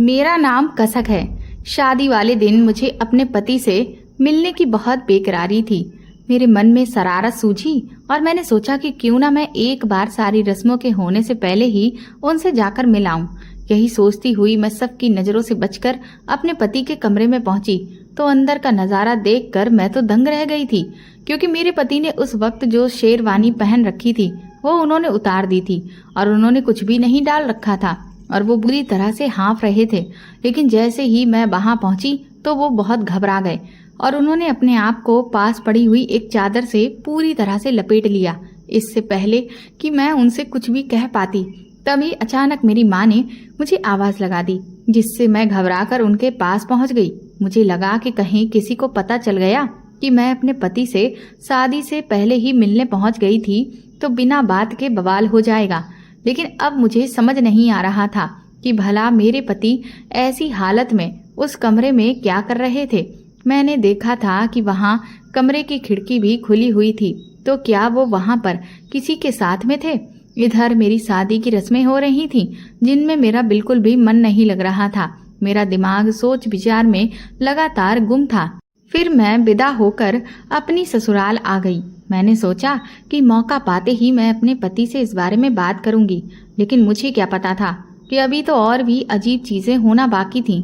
मेरा नाम कसक है। शादी वाले दिन मुझे अपने पति से मिलने की बहुत बेकरारी थी। मेरे मन में शरारत सूझी और मैंने सोचा कि क्यों ना मैं एक बार सारी रस्मों के होने से पहले ही उनसे जाकर मिल आऊं। यही सोचती हुई मैं सबकी नजरों से बचकर अपने पति के कमरे में पहुंची तो अंदर का नजारा देखकर मैं तो दंग रह गई थी, क्योंकि मेरे पति ने उस वक्त जो शेरवानी पहन रखी थी वो उन्होंने उतार दी थी और उन्होंने कुछ भी नहीं डाल रखा था और वो बुरी तरह से हाँफ रहे थे। लेकिन जैसे ही मैं वहां पहुंची तो वो बहुत घबरा गए और उन्होंने अपने आप को पास पड़ी हुई एक चादर से पूरी तरह से लपेट लिया। इससे पहले कि मैं उनसे कुछ भी कह पाती तभी अचानक मेरी माँ ने मुझे आवाज लगा दी, जिससे मैं घबराकर उनके पास पहुंच गई। मुझे लगा कि कहीं किसी को पता चल गया कि मैं अपने पति से शादी से पहले ही मिलने पहुंच गई थी तो बिना बात के बवाल हो जाएगा। लेकिन अब मुझे समझ नहीं आ रहा था कि भला मेरे पति ऐसी हालत में उस कमरे में क्या कर रहे थे। मैंने देखा था कि वहां कमरे की खिड़की भी खुली हुई थी, तो क्या वो वहां पर किसी के साथ में थे? इधर मेरी शादी की रस्में हो रही थीं, जिनमें मेरा बिल्कुल भी मन नहीं लग रहा था। मेरा दिमाग सोच विचार में लगातार गुम था। फिर मैं विदा होकर अपनी ससुराल आ गई। मैंने सोचा कि मौका पाते ही मैं अपने पति से इस बारे में बात करूंगी, लेकिन मुझे क्या पता था कि अभी तो और भी अजीब चीजें होना बाकी थीं।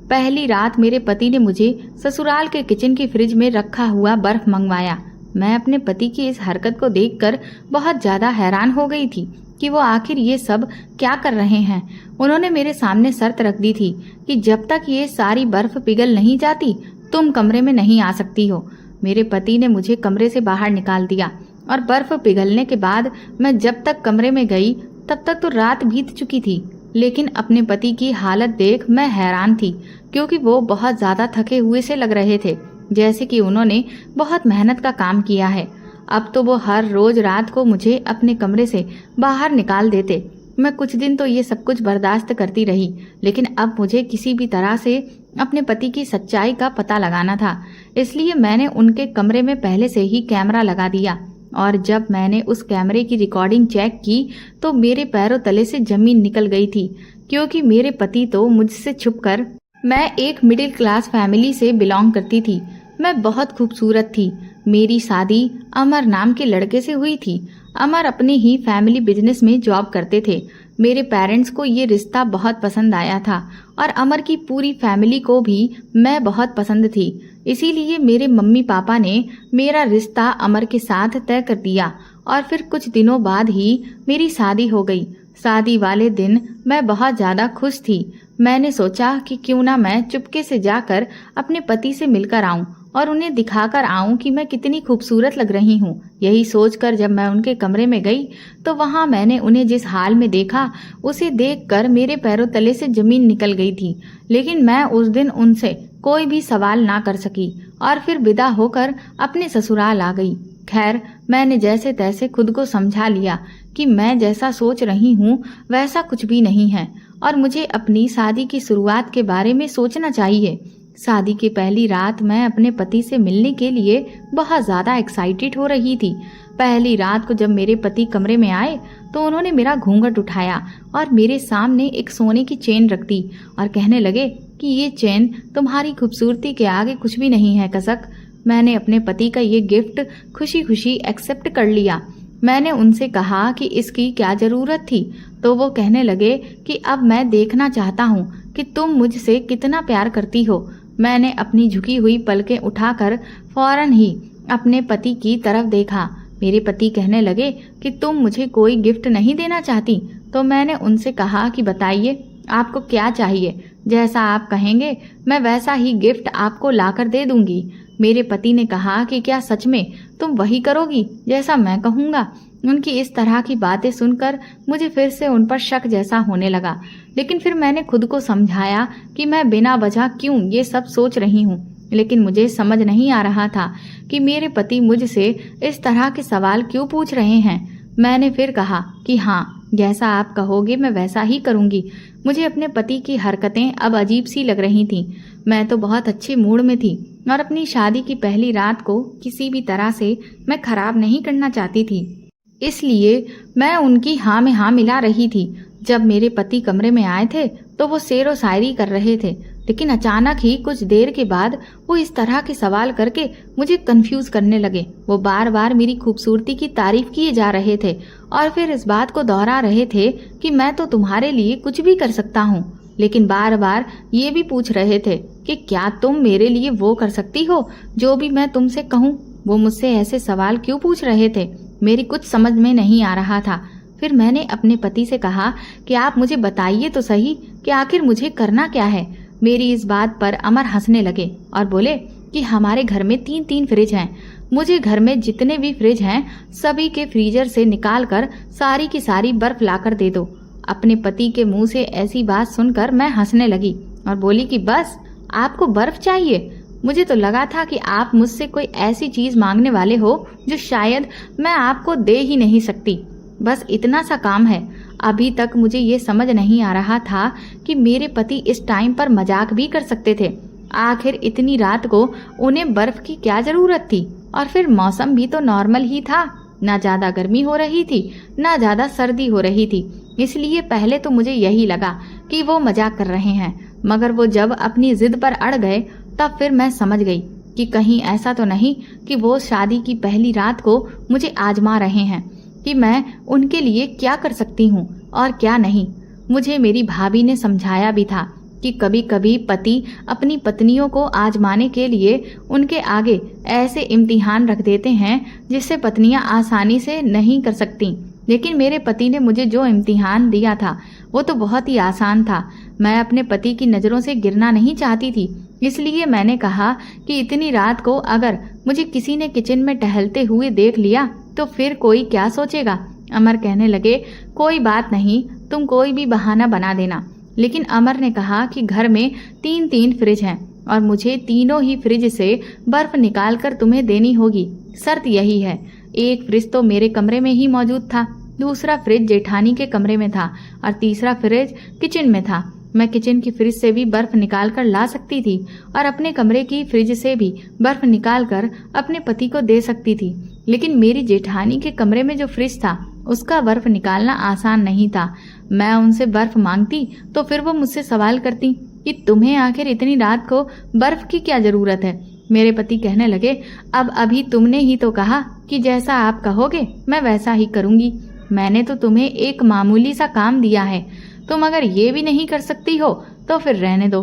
पहली रात मेरे पति ने मुझे ससुराल के किचन की फ्रिज में रखा हुआ बर्फ मंगवाया। मैं अपने पति की इस हरकत को देखकर बहुत ज्यादा हैरान हो गई थी कि वो आखिर ये सब क्या कर रहे हैं। उन्होंने मेरे सामने शर्त रख दी थी कि जब तक ये सारी बर्फ पिघल नहीं जाती तुम कमरे में नहीं आ सकती हो। मेरे पति ने मुझे कमरे से बाहर निकाल दिया और बर्फ पिघलने के बाद मैं जब तक कमरे में गई तब तक तो रात बीत चुकी थी। लेकिन अपने पति की हालत देख मैं हैरान थी, क्योंकि वो बहुत ज्यादा थके हुए से लग रहे थे, जैसे कि उन्होंने बहुत मेहनत का काम किया है। अब तो वो हर रोज रात को मुझे अपने कमरे से बाहर निकाल देते। मैं कुछ दिन तो ये सब कुछ बर्दाश्त करती रही, लेकिन अब मुझे किसी भी तरह से अपने पति की सच्चाई का पता लगाना था। इसलिए मैंने उनके कमरे में पहले से ही कैमरा लगा दिया और जब मैंने उस कैमरे की रिकॉर्डिंग चेक की तो मेरे पैरों तले से जमीन निकल गई थी, क्योंकि मेरे पति तो मुझसे छुपकर मैं एक मिडिल क्लास फैमिली से बिलोंग करती थी। मैं बहुत खूबसूरत थी। मेरी शादी अमर नाम के लड़के से हुई थी। अमर अपने ही फैमिली बिजनेस में जॉब करते थे। मेरे पेरेंट्स को ये रिश्ता बहुत पसंद आया था और अमर की पूरी फैमिली को भी मैं बहुत पसंद थी। इसीलिए मेरे मम्मी पापा ने मेरा रिश्ता अमर के साथ तय कर दिया और फिर कुछ दिनों बाद ही मेरी शादी हो गई। शादी वाले दिन मैं बहुत ज़्यादा खुश थी। मैंने सोचा कि क्यों ना मैं चुपके से जाकर अपने पति से मिलकर आऊं और उन्हें दिखाकर आऊं कि मैं कितनी खूबसूरत लग रही हूं। यही सोचकर जब मैं उनके कमरे में गई तो वहां मैंने उन्हें जिस हाल में देखा उसे देखकर मेरे पैरों तले से जमीन निकल गई थी। लेकिन मैं उस दिन उनसे कोई भी सवाल ना कर सकी और फिर विदा होकर अपने ससुराल आ गई। खैर, मैंने जैसे तैसे खुद को समझा लिया कि मैं जैसा सोच रही हूँ वैसा कुछ भी नहीं है और मुझे अपनी शादी की शुरुआत के बारे में सोचना चाहिए। शादी की पहली रात मैं अपने पति से मिलने के लिए बहुत ज़्यादा एक्साइटेड हो रही थी। पहली रात को जब मेरे पति कमरे में आए तो उन्होंने मेरा घूंघट उठाया और मेरे सामने एक सोने की चेन रख दी और कहने लगे कि ये चेन तुम्हारी खूबसूरती के आगे कुछ भी नहीं है कसक। मैंने अपने पति का ये गिफ्ट खुशी खुशी एक्सेप्ट कर लिया। मैंने उनसे कहा कि इसकी क्या ज़रूरत थी, तो वो कहने लगे कि अब मैं देखना चाहता हूँ कि तुम मुझसे कितना प्यार करती हो। मैंने अपनी झुकी हुई पलकें उठाकर फौरन ही अपने पति की तरफ देखा। मेरे पति कहने लगे कि तुम मुझे कोई गिफ्ट नहीं देना चाहती। तो मैंने उनसे कहा कि बताइए आपको क्या चाहिए, जैसा आप कहेंगे मैं वैसा ही गिफ्ट आपको लाकर दे दूंगी। मेरे पति ने कहा कि क्या सच में तुम वही करोगी जैसा मैं कहूँगा। उनकी इस तरह की बातें सुनकर मुझे फिर से उन पर शक जैसा होने लगा, लेकिन फिर मैंने खुद को समझाया कि मैं बिना वजह क्यों ये सब सोच रही हूँ। लेकिन मुझे समझ नहीं आ रहा था कि मेरे पति मुझसे इस तरह के सवाल क्यों पूछ रहे हैं। मैंने फिर कहा कि हाँ, जैसा आप कहोगे मैं वैसा ही करूँगी। मुझे अपने पति की हरकतें अब अजीब सी लग रही थीं। मैं तो बहुत अच्छे मूड में थी और अपनी शादी की पहली रात को किसी भी तरह से मैं खराब नहीं करना चाहती थी। इसलिए मैं उनकी हाँ में हाँ मिला रही थी। जब मेरे पति कमरे में आए थे तो वो शेरो शायरी कर रहे थे, लेकिन अचानक ही कुछ देर के बाद वो इस तरह के सवाल करके मुझे कंफ्यूज करने लगे। वो बार बार मेरी खूबसूरती की तारीफ किए जा रहे थे और फिर इस बात को दोहरा रहे थे कि मैं तो तुम्हारे लिए कुछ भी कर सकता हूँ, लेकिन बार बार ये भी पूछ रहे थे कि क्या तुम मेरे लिए वो कर सकती हो जो भी मैं तुमसे कहूँ। वो मुझसे ऐसे सवाल क्यों पूछ रहे थे, मेरी कुछ समझ में नहीं आ रहा था। फिर मैंने अपने पति से कहा कि आप मुझे बताइए तो सही कि आखिर मुझे करना क्या है। मेरी इस बात पर अमर हंसने लगे और बोले कि हमारे घर में 3-3 फ्रिज हैं। मुझे घर में जितने भी फ्रिज हैं सभी के फ्रीजर से निकाल कर सारी की सारी बर्फ लाकर दे दो। अपने पति के मुंह से ऐसी बात सुनकर मैं हंसने लगी और बोली कि बस आपको बर्फ चाहिए? मुझे तो लगा था कि आप मुझसे कोई ऐसी चीज मांगने वाले हो जो शायद मैं आपको दे ही नहीं सकती। बस इतना सा काम है। अभी तक मुझे ये समझ नहीं आ रहा था कि मेरे पति इस टाइम पर मजाक भी कर सकते थे। आखिर इतनी रात को उन्हें बर्फ की क्या जरूरत थी? और फिर मौसम भी तो नॉर्मल ही था, ना ज्यादा गर्मी हो रही थी ना ज्यादा सर्दी हो रही थी। इसलिए पहले तो मुझे यही लगा कि वो मजाक कर रहे हैं, मगर वो जब अपनी जिद पर अड़ गए तब फिर मैं समझ गई कि कहीं ऐसा तो नहीं कि वो शादी की पहली रात को मुझे आजमा रहे हैं कि मैं उनके लिए क्या कर सकती हूँ और क्या नहीं। मुझे मेरी भाभी ने समझाया भी था कि कभी कभी पति अपनी पत्नियों को आजमाने के लिए उनके आगे ऐसे इम्तिहान रख देते हैं जिससे पत्नियां आसानी से नहीं कर सकती। लेकिन मेरे पति ने मुझे जो इम्तिहान दिया था वो तो बहुत ही आसान था। मैं अपने पति की नज़रों से गिरना नहीं चाहती थी, इसलिए मैंने कहा कि इतनी रात को अगर मुझे किसी ने किचन में टहलते हुए देख लिया तो फिर कोई क्या सोचेगा। अमर कहने लगे, कोई बात नहीं, तुम कोई भी बहाना बना देना। लेकिन अमर ने कहा कि घर में 3-3 फ्रिज हैं और मुझे तीनों ही फ्रिज से बर्फ निकाल कर तुम्हें देनी होगी। शर्त यही है, एक फ्रिज तो मेरे कमरे में ही मौजूद था, दूसरा फ्रिज जेठानी के कमरे में था और तीसरा फ्रिज किचन में था। मैं किचन की फ्रिज से भी बर्फ निकाल कर ला सकती थी और अपने कमरे की फ्रिज से भी बर्फ निकाल कर अपने पति को दे सकती थी। लेकिन मेरी जेठानी के कमरे में जो फ्रिज था उसका बर्फ निकालना आसान नहीं था। मैं उनसे बर्फ मांगती तो फिर वो मुझसे सवाल करती कि तुम्हें आखिर इतनी रात को बर्फ की क्या जरूरत है। मेरे पति कहने लगे, अब अभी तुमने ही तो कहा कि जैसा आप कहोगे मैं वैसा ही करूंगी। मैंने तो तुम्हें एक मामूली सा काम दिया है, तुम अगर ये भी नहीं कर सकती हो तो फिर रहने दो।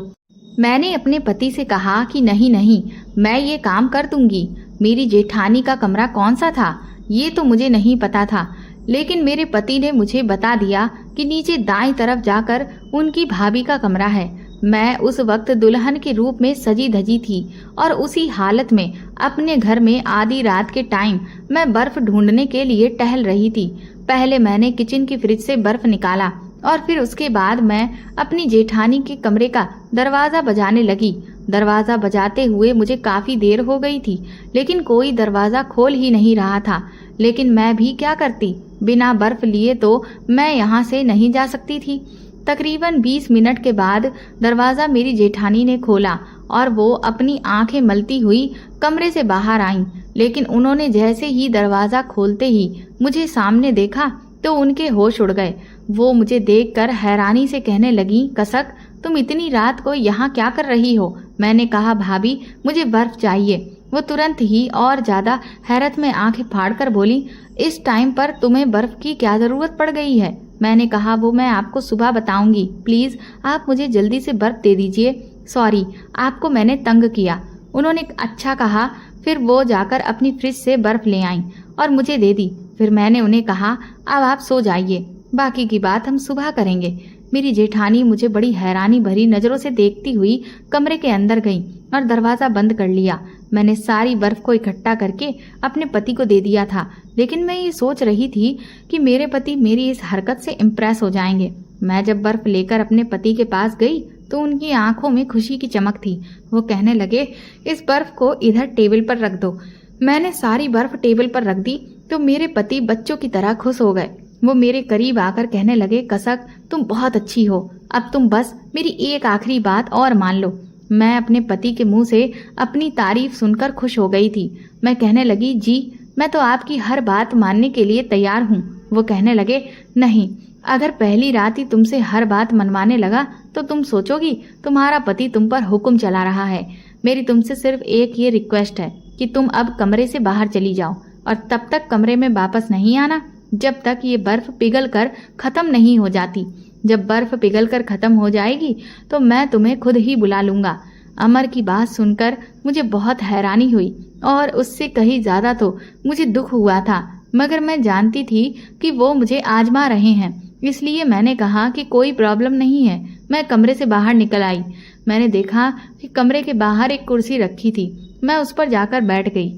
मैंने अपने पति से कहा कि नहीं नहीं, मैं ये काम कर दूंगी। मेरी जेठानी का कमरा कौन सा था ये तो मुझे नहीं पता था, लेकिन मेरे पति ने मुझे बता दिया कि नीचे दाईं तरफ जाकर उनकी भाभी का कमरा है। मैं उस वक्त दुल्हन के रूप में सजी धजी थी और उसी हालत में अपने घर में आधी रात के टाइम मैं बर्फ ढूंढने के लिए टहल रही थी। पहले मैंने किचन की फ्रिज से बर्फ निकाला और फिर उसके बाद मैं अपनी जेठानी के कमरे का दरवाजा बजाने लगी। दरवाजा बजाते हुए मुझे काफी देर हो गई थी, लेकिन कोई दरवाजा खोल ही नहीं रहा था। लेकिन मैं भी क्या करती, बिना बर्फ लिए तो मैं यहाँ से नहीं जा सकती थी। तकरीबन 20 मिनट के बाद दरवाजा मेरी जेठानी ने खोला और वो अपनी आंखें मलती हुई कमरे से बाहर आईं। लेकिन उन्होंने जैसे ही दरवाजा खोलते ही मुझे सामने देखा तो उनके होश उड़ गए। वो मुझे देखकर हैरानी से कहने लगी, कसक तुम इतनी रात को यहाँ क्या कर रही हो? मैंने कहा, भाभी मुझे बर्फ चाहिए। वो तुरंत ही और ज्यादा हैरत में आंखें फाड़कर बोली, इस टाइम पर तुम्हें बर्फ की क्या जरूरत पड़ गई है? मैंने कहा, वो मैं आपको सुबह बताऊंगी, प्लीज आप मुझे जल्दी से बर्फ दे दीजिए। सॉरी, आपको मैंने तंग किया। उन्होंने अच्छा कहा। फिर वो जाकर अपनी फ्रिज से बर्फ ले आईं और मुझे दे दी। फिर मैंने उन्हें कहा, अब आप सो जाइए, बाकी की बात हम सुबह करेंगे। मेरी जेठानी मुझे बड़ी हैरानी भरी नजरों से देखती हुई कमरे के अंदर गई और दरवाजा बंद कर लिया। मैंने सारी बर्फ को इकट्ठा करके अपने पति को दे दिया था, लेकिन मैं ये सोच रही थी कि मेरे पति मेरी इस हरकत से इम्प्रेस हो जाएंगे। मैं जब बर्फ लेकर अपने पति के पास गई तो उनकी आंखों में खुशी की चमक थी। वो कहने लगे, इस बर्फ को इधर टेबल पर रख दो। मैंने सारी बर्फ टेबल पर रख दी तो मेरे पति बच्चों की तरह खुश हो गए। वो मेरे करीब आकर कहने लगे, कसक तुम बहुत अच्छी हो, अब तुम बस मेरी एक आखिरी बात और मान लो। मैं अपने पति के मुंह से अपनी तारीफ सुनकर खुश हो गई थी। मैं कहने लगी, जी मैं तो आपकी हर बात मानने के लिए तैयार हूँ। वो कहने लगे, नहीं, अगर पहली रात ही तुमसे हर बात मनवाने लगा तो तुम सोचोगी तुम्हारा पति तुम पर हुक्म चला रहा है। मेरी तुमसे सिर्फ एक ये रिक्वेस्ट है कि तुम अब कमरे से बाहर चली जाओ और तब तक कमरे में वापस नहीं आना जब तक ये बर्फ पिघल कर खत्म नहीं हो जाती। जब बर्फ पिघल कर खत्म हो जाएगी तो मैं तुम्हें खुद ही बुला लूंगा। अमर की बात सुनकर मुझे बहुत हैरानी हुई और उससे कहीं ज्यादा तो मुझे दुख हुआ था, मगर मैं जानती थी कि वो मुझे आजमा रहे हैं, इसलिए मैंने कहा कि कोई प्रॉब्लम नहीं है। मैं कमरे से बाहर निकल आई। मैंने देखा कि कमरे के बाहर एक कुर्सी रखी थी। मैं उस पर जाकर बैठ गई।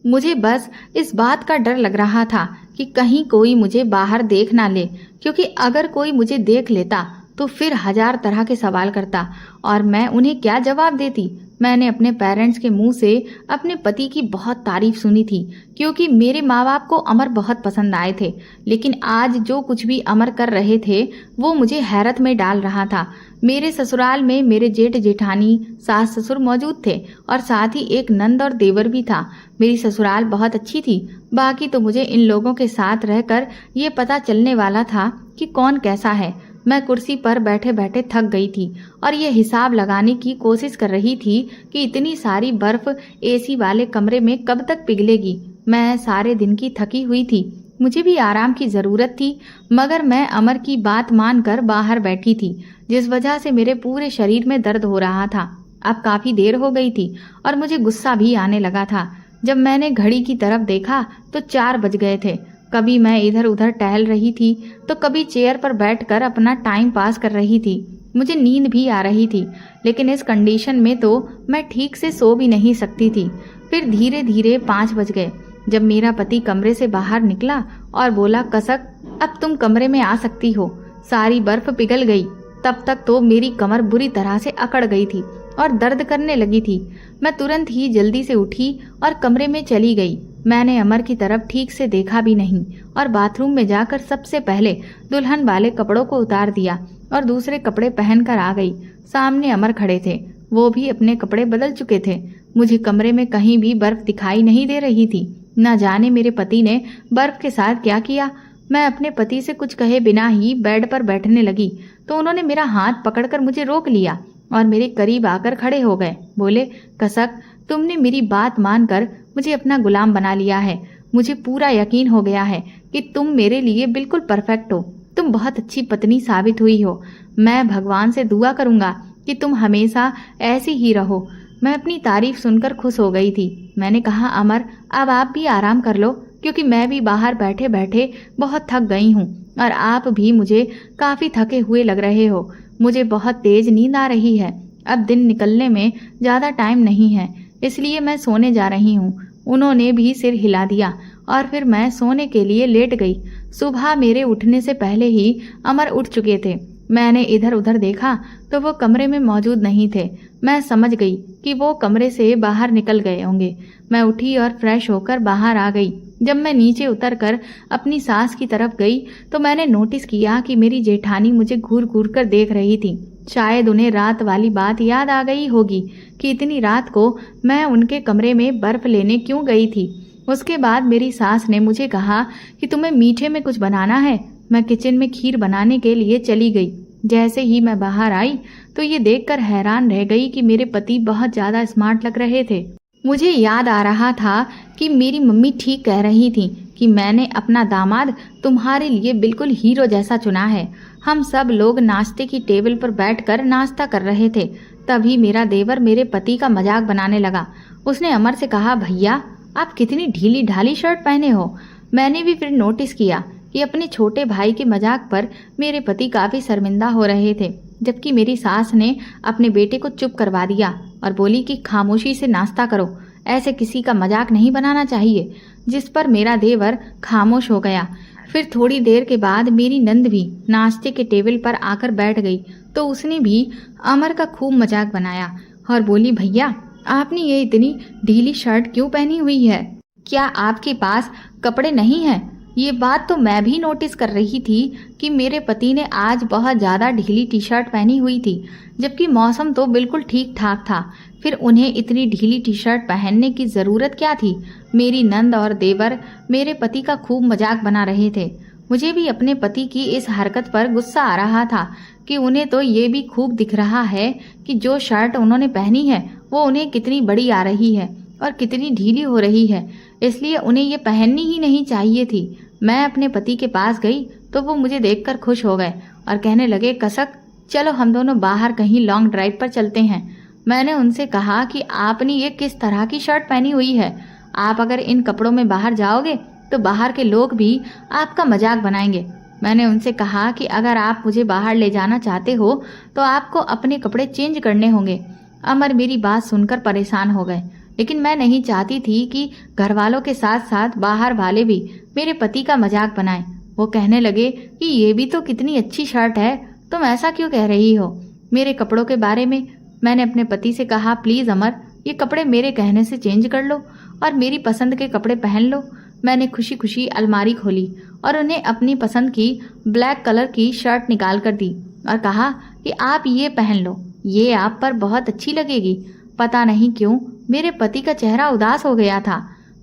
मुझे बस इस बात का डर लग रहा था कि कहीं कोई मुझे बाहर देख ना ले, क्योंकि अगर कोई मुझे देख लेता तो फिर हजार तरह के सवाल करता और मैं उन्हें क्या जवाब देती। मैंने अपने पेरेंट्स के मुंह से अपने पति की बहुत तारीफ सुनी थी, क्योंकि मेरे माँ बाप को अमर बहुत पसंद आए थे, लेकिन आज जो कुछ भी अमर कर रहे थे वो मुझे हैरत में डाल रहा था। मेरे ससुराल में मेरे जेठ जेठानी, सास ससुर मौजूद थे और साथ ही एक नंद और देवर भी था। मेरी ससुराल बहुत अच्छी थी। बाकी तो मुझे इन लोगों के साथ रहकर ये पता चलने वाला था कि कौन कैसा है। मैं कुर्सी पर बैठे बैठे थक गई थी और ये हिसाब लगाने की कोशिश कर रही थी कि इतनी सारी बर्फ एसी वाले कमरे में कब तक पिघलेगी। मैं सारे दिन की थकी हुई थी, मुझे भी आराम की जरूरत थी, मगर मैं अमर की बात मानकर बाहर बैठी थी, जिस वजह से मेरे पूरे शरीर में दर्द हो रहा था। अब काफी देर हो गई थी और मुझे गुस्सा भी आने लगा था। जब मैंने घड़ी की तरफ देखा तो 4 बज गए थे। कभी मैं इधर उधर टहल रही थी तो कभी चेयर पर बैठकर अपना टाइम पास कर रही थी। मुझे नींद भी आ रही थी, लेकिन इस कंडीशन में तो मैं ठीक से सो भी नहीं सकती थी। फिर धीरे धीरे 5 बज गए जब मेरा पति कमरे से बाहर निकला और बोला, कसक अब तुम कमरे में आ सकती हो। सारी बर्फ पिघल गई। तब तक तो मेरी कमर बुरी तरह से अकड़ गई थी और दर्द करने लगी थी। मैं तुरंत ही जल्दी से उठी और कमरे में चली गई। मैंने अमर की तरफ ठीक से देखा भी नहीं और बाथरूम में जाकर सबसे पहले दुल्हन वाले कपड़ों को उतार दिया और दूसरे कपड़े पहनकर आ गई। सामने अमर खड़े थे, वो भी अपने कपड़े बदल चुके थे। मुझे कमरे में कहीं भी बर्फ दिखाई नहीं दे रही थी। न जाने मेरे पति ने बर्फ के साथ क्या किया। मैं अपने पति से कुछ कहे बिना ही बेड पर बैठने लगी तो उन्होंने मेरा हाथ पकड़कर मुझे रोक लिया और मेरे करीब आकर खड़े हो गए। बोले, कसक तुमने मेरी बात मानकर मुझे अपना गुलाम बना लिया है। मुझे पूरा यकीन हो गया है कि तुम मेरे लिए बिल्कुल परफेक्ट हो। तुम बहुत अच्छी पत्नी साबित हुई हो। मैं भगवान से दुआ करूंगा कि तुम हमेशा ऐसी ही रहो। मैं अपनी तारीफ सुनकर खुश हो गई थी। मैंने कहा, अमर अब आप भी आराम कर लो, क्योंकि मैं भी बाहर बैठे बैठे बहुत थक गई हूँ और आप भी मुझे काफी थके हुए लग रहे हो। मुझे बहुत तेज नींद आ रही है। अब दिन निकलने में ज्यादा टाइम नहीं है, इसलिए मैं सोने जा रही हूँ। उन्होंने भी सिर हिला दिया और फिर मैं सोने के लिए लेट गई। सुबह मेरे उठने से पहले ही अमर उठ चुके थे। मैंने इधर उधर देखा तो वो कमरे में मौजूद नहीं थे। मैं समझ गई कि वो कमरे से बाहर निकल गए होंगे। मैं उठी और फ्रेश होकर बाहर आ गई। जब मैं नीचे उतरकर अपनी सास की तरफ गई तो मैंने नोटिस किया कि मेरी जेठानी मुझे घूर घूर कर देख रही थी। शायद उन्हें रात वाली बात याद आ गई होगी कि इतनी रात को मैं उनके कमरे में बर्फ लेने क्यों गई थी। उसके बाद मेरी सास ने मुझे कहा कि तुम्हें मीठे में कुछ बनाना है। मैं किचन में खीर बनाने के लिए चली गई। जैसे ही मैं बाहर आई तो ये देखकर हैरान रह गई कि मेरे पति बहुत ज्यादा स्मार्ट लग रहे थे। मुझे याद आ रहा था कि मेरी मम्मी ठीक कह रही थी कि मैंने अपना दामाद तुम्हारे लिए बिल्कुल हीरो जैसा चुना है। हम सब लोग नाश्ते की टेबल पर बैठकर नाश्ता कर रहे थे। तभी मेरा देवर मेरे पति का मजाक बनाने लगा। उसने अमर से कहा, भैया आप कितनी ढीली ढाली शर्ट पहने हो। मैंने भी फिर नोटिस किया कि अपने छोटे भाई के मजाक पर मेरे पति काफी शर्मिंदा हो रहे थे, जबकि मेरी सास ने अपने बेटे को चुप करवा दिया और बोली कि खामोशी से नाश्ता करो, ऐसे किसी का मजाक नहीं बनाना चाहिए। जिस पर मेरा देवर खामोश हो गया। फिर थोड़ी देर के बाद मेरी नंद भी नाश्ते के टेबल पर आकर बैठ गई तो उसने भी अमर का खूब मजाक बनाया और बोली, भैया आपने ये इतनी ढीली शर्ट क्यों पहनी हुई है? क्या आपके पास कपड़े नहीं हैं? ये बात तो मैं भी नोटिस कर रही थी कि मेरे पति ने आज बहुत ज़्यादा ढीली टी शर्ट पहनी हुई थी, जबकि मौसम तो बिल्कुल ठीक ठाक था। फिर उन्हें इतनी ढीली टी शर्ट पहनने की ज़रूरत क्या थी? मेरी नंद और देवर मेरे पति का खूब मजाक बना रहे थे। मुझे भी अपने पति की इस हरकत पर गुस्सा आ रहा था कि उन्हें तो ये भी खूब दिख रहा है कि जो शर्ट उन्होंने पहनी है वो उन्हें कितनी बड़ी आ रही है और कितनी ढीली हो रही है, इसलिए उन्हें ये पहननी ही नहीं चाहिए थी। मैं अपने पति के पास गई तो वो मुझे देखकर खुश हो गए और कहने लगे, कसक चलो हम दोनों बाहर कहीं लॉन्ग ड्राइव पर चलते हैं। मैंने उनसे कहा कि आपने ये किस तरह की शर्ट पहनी हुई है, आप अगर इन कपड़ों में बाहर जाओगे तो बाहर के लोग भी आपका मजाक बनाएंगे। मैंने उनसे कहा कि अगर आप मुझे बाहर ले जाना चाहते हो तो आपको अपने कपड़े चेंज करने होंगे। अमर मेरी बात सुनकर परेशान हो गए, लेकिन मैं नहीं चाहती थी कि घर वालों के साथ साथ बाहर वाले भी मेरे पति का मजाक बनाएं। वो कहने लगे कि ये भी तो कितनी अच्छी शर्ट है, तुम ऐसा क्यों कह रही हो मेरे कपड़ों के बारे में। मैंने अपने पति से कहा, प्लीज अमर, ये कपड़े मेरे कहने से चेंज कर लो और मेरी पसंद के कपड़े पहन लो। मैंने खुशी खुशी अलमारी खोली और उन्हें अपनी पसंद की ब्लैक कलर की शर्ट निकाल कर दी और कहा कि आप ये पहन लो, ये आप पर बहुत अच्छी लगेगी। पता नहीं क्यों मेरे पति का चेहरा उदास हो गया था।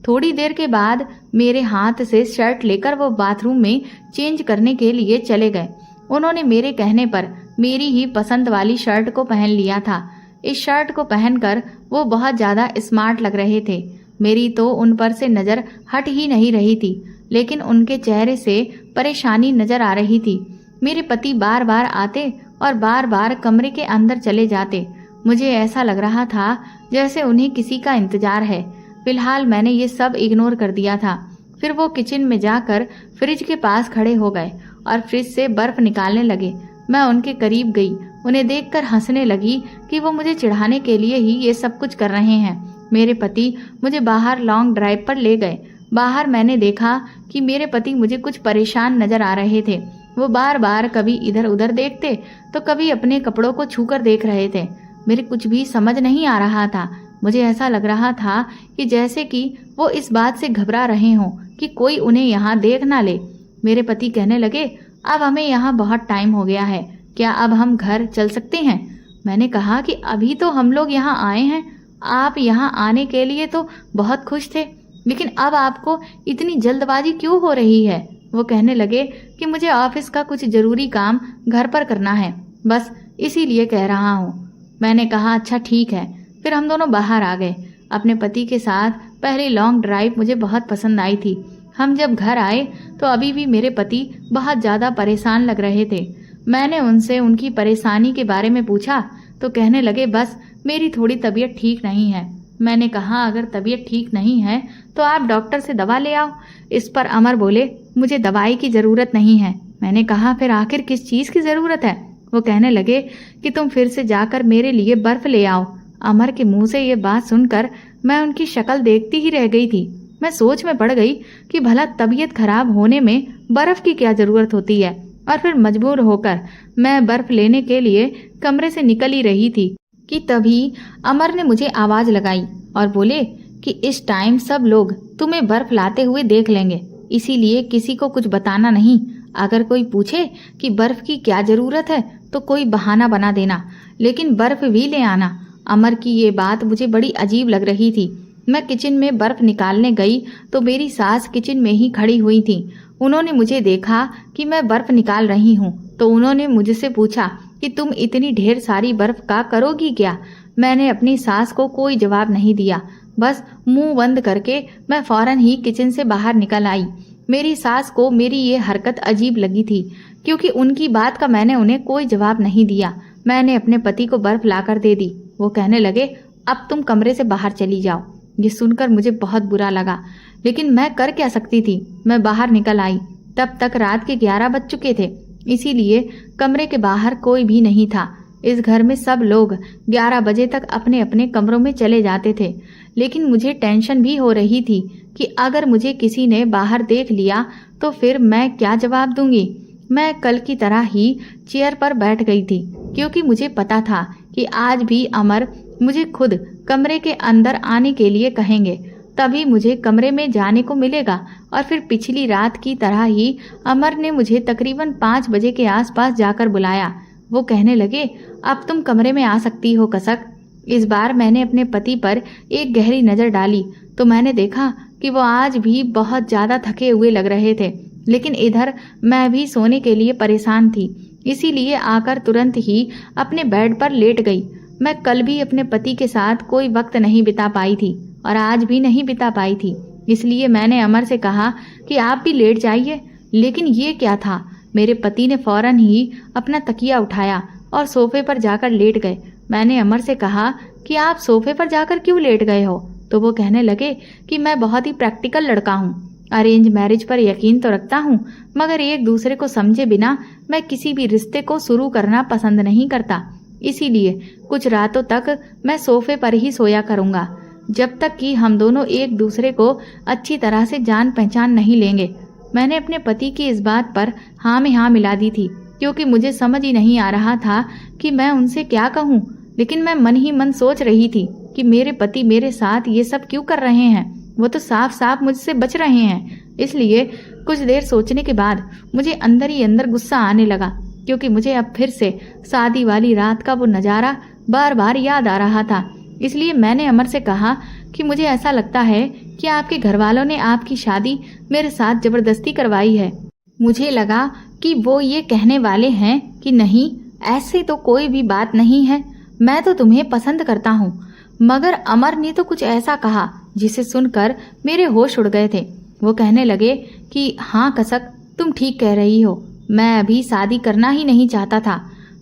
थोड़ी देर के बाद मेरे हाथ से शर्ट लेकर वो बाथरूम में चेंज करने के लिए चले गए। उन्होंने मेरे कहने पर मेरी ही पसंद वाली शर्ट को पहन लिया था। इस शर्ट को पहनकर वो बहुत ज़्यादा स्मार्ट लग रहे थे। मेरी तो उन पर से नज़र हट ही नहीं रही थी, लेकिन उनके चेहरे से परेशानी नज़र आ रही थी। मेरे पति बार बार आते और बार बार कमरे के अंदर चले जाते। मुझे ऐसा लग रहा था जैसे उन्हें किसी का इंतजार है। फिलहाल मैंने ये सब इग्नोर कर दिया था। फिर वो किचन में जाकर फ्रिज के पास खड़े हो गए और फ्रिज से बर्फ निकालने लगे। मैं उनके करीब गई, उन्हें देखकर हंसने लगी कि वो मुझे चिढ़ाने के लिए ही ये सब कुछ कर रहे हैं। मेरे पति मुझे बाहर लॉन्ग ड्राइव पर ले गए। बाहर मैंने देखा कि मेरे पति मुझे कुछ परेशान नजर आ रहे थे। वो बार बार कभी इधर उधर देखते तो कभी अपने कपड़ों को छूकर देख रहे थे। मेरे कुछ भी समझ नहीं आ रहा था। मुझे ऐसा लग रहा था कि जैसे कि वो इस बात से घबरा रहे हों कि कोई उन्हें यहाँ देख ना ले। मेरे पति कहने लगे, अब हमें यहाँ बहुत टाइम हो गया है, क्या अब हम घर चल सकते हैं? मैंने कहा कि अभी तो हम लोग यहाँ आए हैं, आप यहाँ आने के लिए तो बहुत खुश थे, लेकिन अब आपको इतनी जल्दबाजी क्यों हो रही है? वो कहने लगे कि मुझे ऑफिस का कुछ जरूरी काम घर पर करना है, बस इसीलिए कह रहा हूँ। मैंने कहा अच्छा ठीक है। फिर हम दोनों बाहर आ गए। अपने पति के साथ पहली लॉन्ग ड्राइव मुझे बहुत पसंद आई थी। हम जब घर आए तो अभी भी मेरे पति बहुत ज़्यादा परेशान लग रहे थे। मैंने उनसे उनकी परेशानी के बारे में पूछा तो कहने लगे, बस मेरी थोड़ी तबीयत ठीक नहीं है। मैंने कहा अगर तबीयत ठीक नहीं है तो आप डॉक्टर से दवा ले आओ। इस पर अमर बोले, मुझे दवाई की ज़रूरत नहीं है। मैंने कहा फिर आखिर किस चीज़ की ज़रूरत है? वो कहने लगे कि तुम फिर से जाकर मेरे लिए बर्फ़ ले आओ। अमर के मुंह से ये बात सुनकर मैं उनकी शक्ल देखती ही रह गई थी। मैं सोच में पड़ गई कि भला तबीयत खराब होने में बर्फ़ की क्या ज़रूरत होती है। और फिर मजबूर होकर मैं बर्फ़ लेने के लिए कमरे से निकल ही रही थी कि तभी अमर ने मुझे आवाज़ लगाई और बोले कि इस टाइम सब लोग तुम्हें बर्फ़ लाते हुए देख लेंगे, इसीलिए किसी को कुछ बताना नहीं। अगर कोई पूछे कि बर्फ़ की क्या ज़रूरत है तो कोई बहाना बना देना, लेकिन बर्फ़ भी ले आना। अमर की ये बात मुझे बड़ी अजीब लग रही थी। मैं किचन में बर्फ़ निकालने गई तो मेरी सास किचन में ही खड़ी हुई थी। उन्होंने मुझे देखा कि मैं बर्फ़ निकाल रही हूँ तो उन्होंने मुझसे पूछा कि तुम इतनी ढेर सारी बर्फ़ का करोगी क्या? मैंने अपनी सास को कोई जवाब नहीं दिया, बस मुंह बंद करके मैं फ़ौरन ही किचन से बाहर निकल आई। मेरी सास को मेरी ये हरकत अजीब लगी थी क्योंकि उनकी बात का मैंने उन्हें कोई जवाब नहीं दिया। मैंने अपने पति को बर्फ़ लाकर दे दी। वो कहने लगे, अब तुम कमरे से बाहर चली जाओ। ये सुनकर मुझे बहुत बुरा लगा, लेकिन मैं कर क्या सकती थी। मैं बाहर निकल आई। तब तक रात के 11 बज चुके थे, इसीलिए कमरे के बाहर कोई भी नहीं था। इस घर में सब लोग 11 बजे तक अपने अपने कमरों में चले जाते थे, लेकिन मुझे टेंशन भी हो रही थी कि अगर मुझे किसी ने बाहर देख लिया तो फिर मैं क्या जवाब दूंगी। मैं कल की तरह ही चेयर पर बैठ गई थी क्योंकि मुझे पता था कि आज भी अमर मुझे खुद कमरे के अंदर आने के लिए कहेंगे, तभी मुझे कमरे में जाने को मिलेगा। और फिर पिछली रात की तरह ही अमर ने मुझे तकरीबन 5 बजे के आसपास जाकर बुलाया। वो कहने लगे, अब तुम कमरे में आ सकती हो कसक। इस बार मैंने अपने पति पर एक गहरी नज़र डाली तो मैंने देखा कि वो आज भी बहुत ज़्यादा थके हुए लग रहे थे, लेकिन इधर मैं भी सोने के लिए परेशान थी, इसीलिए आकर तुरंत ही अपने बेड पर लेट गई। मैं कल भी अपने पति के साथ कोई वक्त नहीं बिता पाई थी और आज भी नहीं बिता पाई थी, इसलिए मैंने अमर से कहा कि आप भी लेट जाइए। लेकिन ये क्या था, मेरे पति ने फौरन ही अपना तकिया उठाया और सोफे पर जाकर लेट गए। मैंने अमर से कहा कि आप सोफे पर जाकर क्यों लेट गए हो? तो वो कहने लगे कि मैं बहुत ही प्रैक्टिकल लड़का हूँ, अरेंज मैरिज पर यकीन तो रखता हूँ, मगर एक दूसरे को समझे बिना मैं किसी भी रिश्ते को शुरू करना पसंद नहीं करता। इसीलिए कुछ रातों तक मैं सोफे पर ही सोया करूँगा, जब तक कि हम दोनों एक दूसरे को अच्छी तरह से जान पहचान नहीं लेंगे। मैंने अपने पति की इस बात पर हाँ में हाँ मिला दी थी, क्योंकि मुझे समझ ही नहीं आ रहा था कि मैं उनसे क्या कहूँ। लेकिन मैं मन ही मन सोच रही थी कि मेरे पति मेरे साथ ये सब क्यों कर रहे हैं, वो तो साफ साफ मुझसे बच रहे हैं। इसलिए कुछ देर सोचने के बाद मुझे अंदर ही अंदर गुस्सा आने लगा, क्योंकि मुझे अब फिर से शादी वाली रात का वो नज़ारा बार बार याद आ रहा था। इसलिए मैंने अमर से कहा कि मुझे ऐसा लगता है कि आपके घर वालों ने आपकी शादी मेरे साथ जबरदस्ती करवाई है। मुझे लगा कि वो ये कहने वाले हैं कि नहीं, ऐसी तो कोई भी बात नहीं है, मैं तो तुम्हें पसंद करता हूँ। मगर अमर ने तो कुछ ऐसा कहा जिसे सुनकर मेरे होश उड़ गए थे। वो कहने लगे कि हाँ कसक, तुम ठीक कह रही हो, मैं अभी शादी करना ही नहीं चाहता था।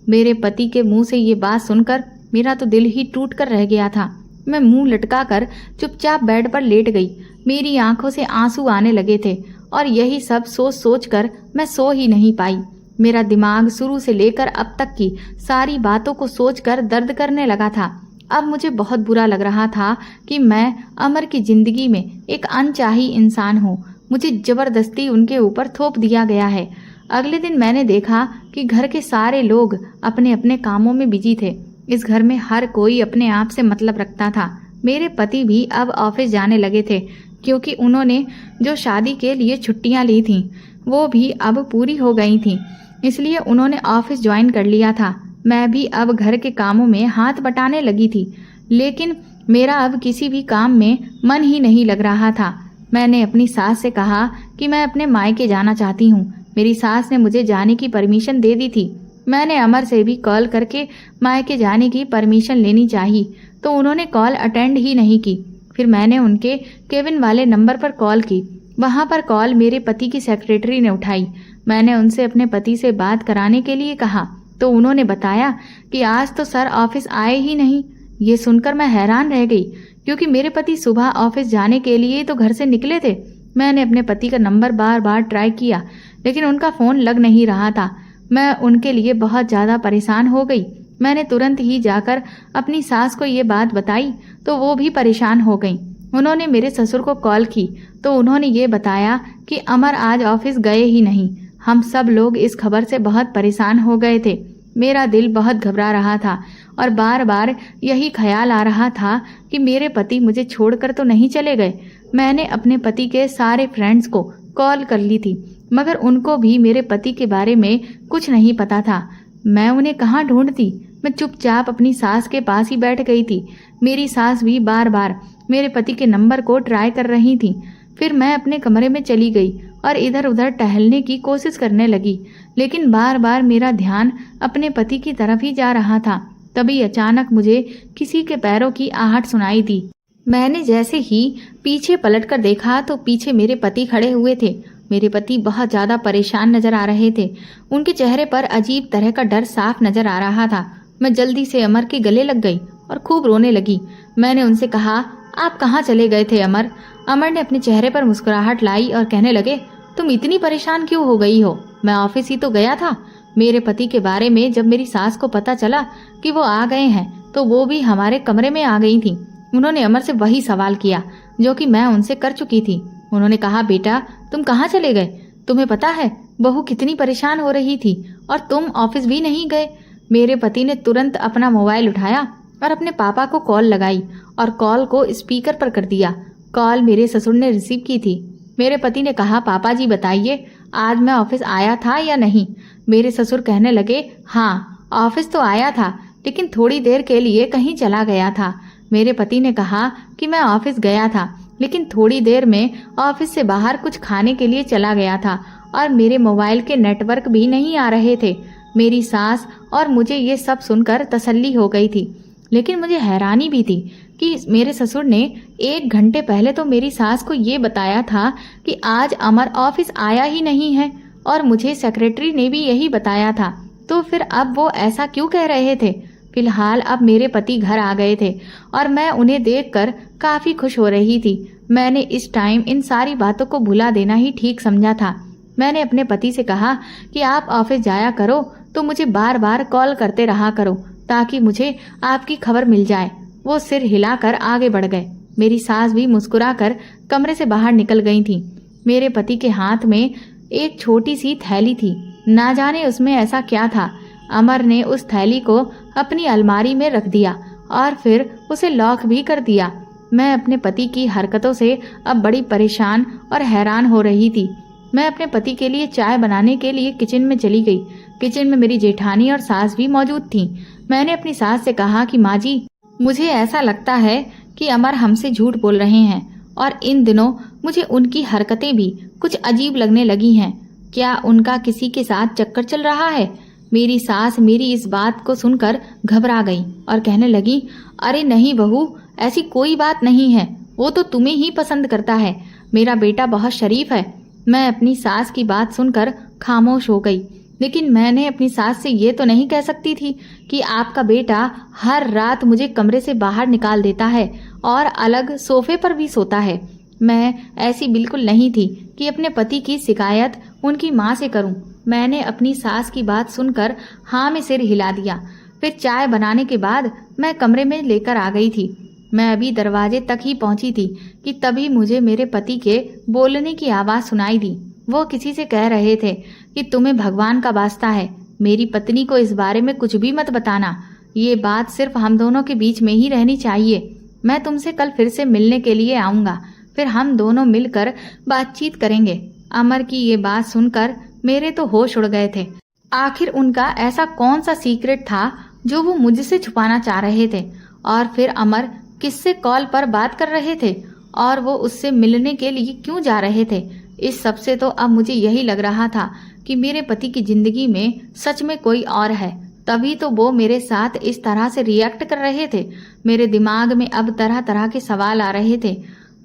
मेरे पति के मुंह से ये बात सुनकर मेरा तो दिल ही टूट कर रह गया था। मैं मुंह लटका कर चुपचाप बेड पर लेट गई। मेरी आंखों से आंसू आने लगे थे और यही सब सोच सोच कर मैं सो ही नहीं पाई। मेरा दिमाग शुरू से लेकर अब तक की सारी बातों को सोचकर दर्द करने लगा था। अब मुझे बहुत बुरा लग रहा था कि मैं अमर की जिंदगी में एक अनचाही इंसान हूँ। मुझे जबरदस्ती उनके ऊपर थोप दिया गया है। अगले दिन मैंने देखा कि घर के सारे लोग अपने अपने कामों में बिजी थे। इस घर में हर कोई अपने आप से मतलब रखता था। मेरे पति भी अब ऑफिस जाने लगे थे, क्योंकि उन्होंने जो शादी के लिए छुट्टियां ली थीं वो भी अब पूरी हो गई थीं, इसलिए उन्होंने ऑफिस ज्वाइन कर लिया था। मैं भी अब घर के कामों में हाथ बटाने लगी थी, लेकिन मेरा अब किसी भी काम में मन ही नहीं लग रहा था। मैंने अपनी सास से कहा कि मैं अपने मायके जाना चाहती हूँ। मेरी सास ने मुझे जाने की परमिशन दे दी थी। मैंने अमर से भी कॉल करके मायके जाने की परमिशन लेनी चाहिए, तो उन्होंने कॉल अटेंड ही नहीं की। फिर मैंने उनके केबिन वाले नंबर पर कॉल की। वहां पर कॉल मेरे पति की सेक्रेटरी ने उठाई। मैंने उनसे अपने पति से बात कराने के लिए कहा, तो उन्होंने बताया कि आज तो सर ऑफिस आए ही नहीं। ये सुनकर मैं हैरान रह गई, क्योंकि मेरे पति सुबह ऑफिस जाने के लिए तो घर से निकले थे। मैंने अपने पति का नंबर बार बार ट्राई किया, लेकिन उनका फ़ोन लग नहीं रहा था। मैं उनके लिए बहुत ज़्यादा परेशान हो गई। मैंने तुरंत ही जाकर अपनी सास को ये बात बताई, तो वो भी परेशान हो गई। उन्होंने मेरे ससुर को कॉल की, तो उन्होंने ये बताया कि अमर आज ऑफिस गए ही नहीं। हम सब लोग इस खबर से बहुत परेशान हो गए थे। मेरा दिल बहुत घबरा रहा था और बार बार यही ख्याल आ रहा था कि मेरे पति मुझे छोड़कर तो नहीं चले गए। मैंने अपने पति के सारे फ्रेंड्स को कॉल कर ली थी, मगर उनको भी मेरे पति के बारे में कुछ नहीं पता था। मैं उन्हें कहाँ ढूंढती। मैं चुपचाप अपनी सास के पास ही बैठ गई थी। मेरी सास भी बार बार मेरे पति के नंबर को ट्राई कर रही थी। फिर मैं अपने कमरे में चली गई और इधर उधर टहलने की कोशिश करने लगी, लेकिन बार बार मेरा ध्यान अपने पति की तरफ ही जा रहा था। तभी अचानक मुझे किसी के पैरों की आहट सुनाई दी। मैंने जैसे ही पीछे पलटकर देखा तो पीछे मेरे पति खड़े हुए थे। मेरे पति बहुत ज़्यादा परेशान नजर आ रहे थे। उनके चेहरे पर अजीब तरह का डर साफ नजर आ रहा था। मैं जल्दी से अमर के गले लग गई और खूब रोने लगी। मैंने उनसे कहा, आप कहाँ चले गए थे अमर? अमर ने अपने चेहरे पर मुस्कुराहट लाई और कहने लगे, तुम इतनी परेशान क्यों हो गई हो? मैं ऑफिस ही तो गया था। मेरे पति के बारे में जब मेरी सास को पता चला कि वो आ गए हैं, तो वो भी हमारे कमरे में आ गई थी। उन्होंने अमर से वही सवाल किया जो कि मैं उनसे कर चुकी थी। उन्होंने कहा, बेटा तुम कहाँ चले गए? तुम्हें पता है बहू कितनी परेशान हो रही थी और तुम ऑफिस भी नहीं गए। मेरे पति ने तुरंत अपना मोबाइल उठाया और अपने पापा को कॉल लगाई और कॉल को स्पीकर पर कर दिया। कॉल मेरे ससुर ने रिसीव की थी। मेरे पति ने कहा, पापा जी बताइए, आज मैं ऑफिस आया था या नहीं? मेरे ससुर कहने लगे, हाँ ऑफिस तो आया था, लेकिन थोड़ी देर के लिए कहीं चला गया था। मेरे पति ने कहा कि मैं ऑफिस गया था, लेकिन थोड़ी देर में ऑफिस से बाहर कुछ खाने के लिए चला गया था और मेरे मोबाइल के नेटवर्क भी नहीं आ रहे थे। मेरी सास और मुझे ये सब सुनकर तसल्ली हो गई थी, लेकिन मुझे हैरानी भी थी कि मेरे ससुर ने 1 घंटे पहले तो मेरी सास को ये बताया था कि आज अमर ऑफिस आया ही नहीं है, और मुझे सेक्रेटरी ने भी यही बताया था। तो फिर अब वो ऐसा क्यों कह रहे थे? फिलहाल अब मेरे पति घर आ गए थे और मैं उन्हें देखकर काफी खुश हो रही थी। मैंने इस टाइम इन सारी बातों को भुला देना ही ठीक समझा था। मैंने अपने पति से कहा कि आप ऑफिस जाया करो तो मुझे बार बार कॉल करते रहा करो ताकि मुझे आपकी खबर मिल जाए। वो सिर हिलाकर आगे बढ़ गए। मेरी सास भी मुस्कुराकर कमरे से बाहर निकल गई थी। मेरे पति के हाथ में एक छोटी सी थैली थी। ना जाने उसमें ऐसा क्या था। अमर ने उस थैली को अपनी अलमारी में रख दिया और फिर उसे लॉक भी कर दिया। मैं अपने पति की हरकतों से अब बड़ी परेशान और हैरान हो रही थी। मैं अपने पति के लिए चाय बनाने के लिए किचन में चली गई। किचन में मेरी जेठानी और सास भी मौजूद थीं। मैंने अपनी सास से कहा कि माँ जी, मुझे ऐसा लगता है कि अमर हमसे झूठ बोल रहे हैं और इन दिनों मुझे उनकी हरकतें भी कुछ अजीब लगने लगी हैं। क्या उनका किसी के साथ चक्कर चल रहा है? मेरी सास मेरी इस बात को सुनकर घबरा गई और कहने लगी, अरे नहीं बहू, ऐसी कोई बात नहीं है। वो तो तुम्हें ही पसंद करता है। मेरा बेटा बहुत शरीफ है। मैं अपनी सास की बात सुनकर खामोश हो गई। लेकिन मैंने अपनी सास से ये तो नहीं कह सकती थी कि आपका बेटा हर रात मुझे कमरे से बाहर निकाल देता है और अलग सोफे पर भी सोता है। मैं ऐसी बिल्कुल नहीं थी कि अपने पति की शिकायत उनकी माँ से करूं। मैंने अपनी सास की बात सुनकर हाँ में सिर हिला दिया। फिर चाय बनाने के बाद मैं कमरे में लेकर आ गई थी। मैं अभी दरवाजे तक ही पहुंची थी कि तभी मुझे मेरे पति के बोलने की आवाज़ सुनाई दी। वो किसी से कह रहे थे कि तुम्हें भगवान का वास्ता है, मेरी पत्नी को इस बारे में कुछ भी मत बताना। ये बात सिर्फ हम दोनों के बीच में ही रहनी चाहिए। मैं तुमसे कल फिर से मिलने के लिए आऊँगा, फिर हम दोनों मिलकर बातचीत करेंगे। अमर की ये बात सुनकर मेरे तो होश उड़ गए थे। आखिर उनका ऐसा कौन सा सीक्रेट था जो वो मुझसे छुपाना चाह रहे थे? और फिर अमर किससे कॉल पर बात कर रहे थे और वो उससे मिलने के लिए क्यों जा रहे थे? इस सब से तो अब मुझे यही लग रहा था कि मेरे पति की जिंदगी में सच में कोई और है। तभी तो वो मेरे साथ इस तरह से रिएक्ट कर रहे थे। मेरे दिमाग में अब तरह तरह के सवाल आ रहे थे।